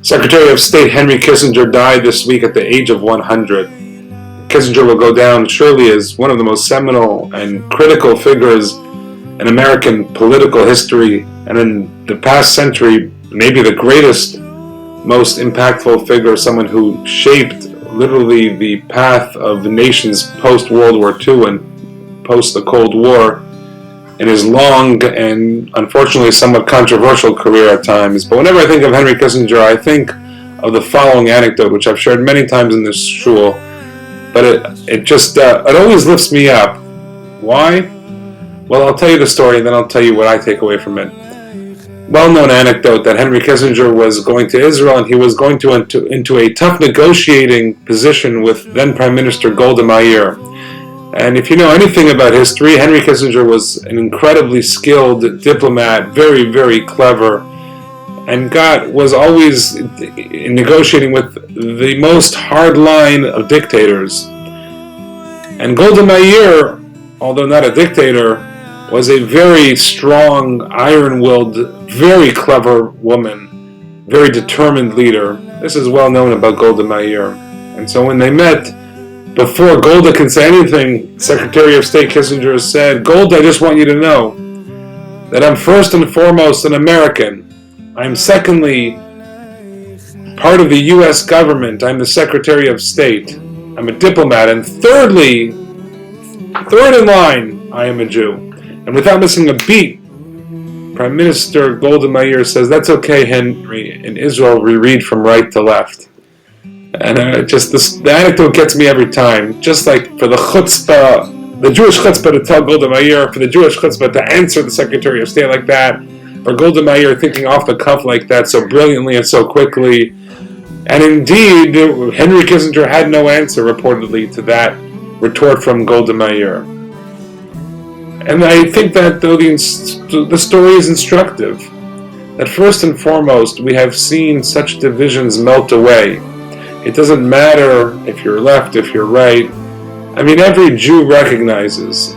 Secretary of State Henry Kissinger died this week at the age of 100. Kissinger will go down surely as one of the most seminal and critical figures in American political history, and in the past century, maybe the greatest, most impactful figure, someone who shaped literally the path of the nations post-World War II and post the Cold War in his long and unfortunately somewhat controversial career at times. But whenever I think of Henry Kissinger, I think of the following anecdote, which I've shared many times in this shul, but it always lifts me up. Why? Well, I'll tell you the story and then I'll tell you what I take away from it. Well-known anecdote that Henry Kissinger was going to Israel and he was going into a tough negotiating position with then Prime Minister Golda Meir. And if you know anything about history, Henry Kissinger was an incredibly skilled diplomat, very, very clever, and was always negotiating with the most hard-line of dictators. And Golda Meir, although not a dictator, was a very strong, iron-willed, very clever woman, very determined leader. This is well known about Golda Meir. And so when they met, before Golda can say anything, Secretary of State Kissinger said, "Golda, I just want you to know that I'm first and foremost an American. I'm secondly part of the U.S. government. I'm the Secretary of State. I'm a diplomat. And thirdly, third in line, I am a Jew." And without missing a beat, Prime Minister Golda Meir says, "That's okay, Henry. In Israel, we read from right to left." And the anecdote gets me every time. Just like for the chutzpah, the Jewish chutzpah to tell Golda Meir, for the Jewish chutzpah to answer the Secretary of State like that, for Golda Meir thinking off the cuff like that so brilliantly and so quickly. And indeed, Henry Kissinger had no answer, reportedly, to that retort from Golda Meir. And I think that though the story is instructive, that first and foremost we have seen such divisions melt away. It doesn't matter if you're left, if you're right. I mean, every Jew recognizes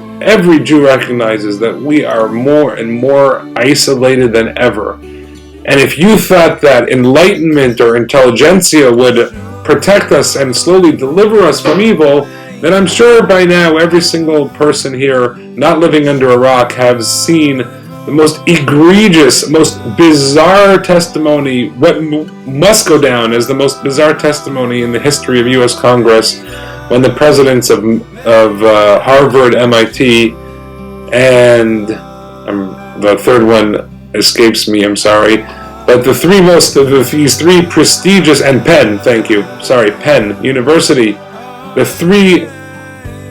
that we are more and more isolated than ever. And if you thought that enlightenment or intelligentsia would protect us and slowly deliver us from evil, then I'm sure by now every single person here not living under a rock has seen the most egregious, most bizarre testimony, what must go down as the most bizarre testimony in the history of U.S. Congress, when the presidents of Harvard, MIT, and the third one escapes me, I'm sorry, but these three prestigious, and Penn University, the three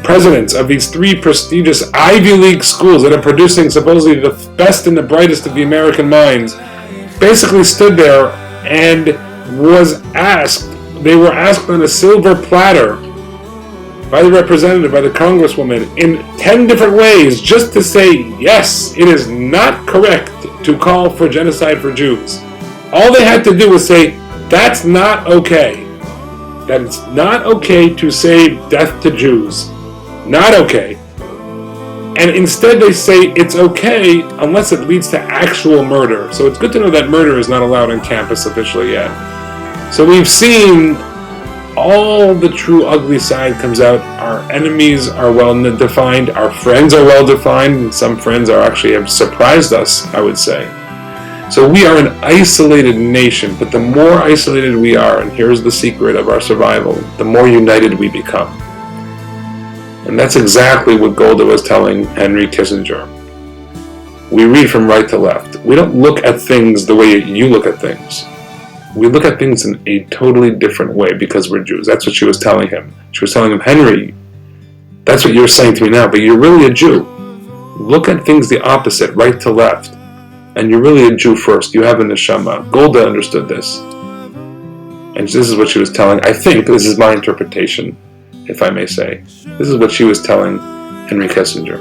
presidents of these three prestigious Ivy League schools that are producing supposedly the best and the brightest of the American minds, basically stood there and they were asked on a silver platter by the representative, by the congresswoman, in 10 different ways, just to say, yes, it is not correct to call for genocide for Jews. All they had to do was say, that's not okay. That it's not okay to say death to Jews. Not okay. And instead they say it's okay unless it leads to actual murder. So it's good to know that murder is not allowed on campus officially yet. So we've seen all the true ugly side comes out. Our enemies are well defined. Our friends are well defined. And some friends have surprised us, I would say. So we are an isolated nation, but the more isolated we are, and here's the secret of our survival, the more united we become. And that's exactly what Golda was telling Henry Kissinger. We read from right to left. We don't look at things the way you look at things. We look at things in a totally different way because we're Jews. That's what she was telling him. She was telling him, Henry, that's what you're saying to me now, but you're really a Jew. Look at things the opposite, right to left. And you're really a Jew first. You have a neshama. Golda understood this. And this is what she was telling. I think this is my interpretation, if I may say. This is what she was telling Henry Kissinger.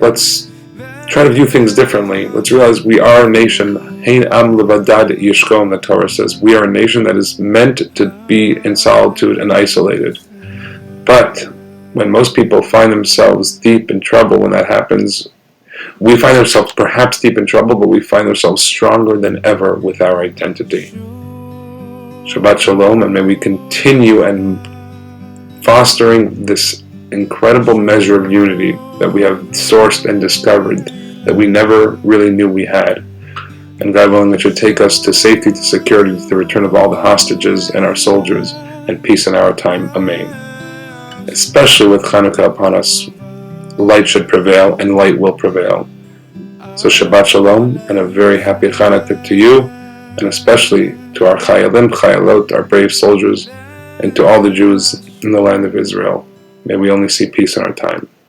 Let's try to view things differently. Let's realize we are a nation. Hein am levadad yishkom, the Torah says. We are a nation that is meant to be in solitude and isolated. But when most people find themselves deep in trouble when that happens, We find ourselves perhaps deep in trouble, but we find ourselves stronger than ever with our identity. Shabbat Shalom, and may we continue and fostering this incredible measure of unity that we have sourced and discovered that we never really knew we had. And God willing, it should take us to safety, to security, to the return of all the hostages and our soldiers, and peace in our time. Amen. Especially with Chanukah upon us, light should prevail, and light will prevail. So Shabbat Shalom, and a very happy Chanukah to you, and especially to our Chayalim, Chayalot, our brave soldiers, and to all the Jews in the land of Israel. May we only see peace in our time.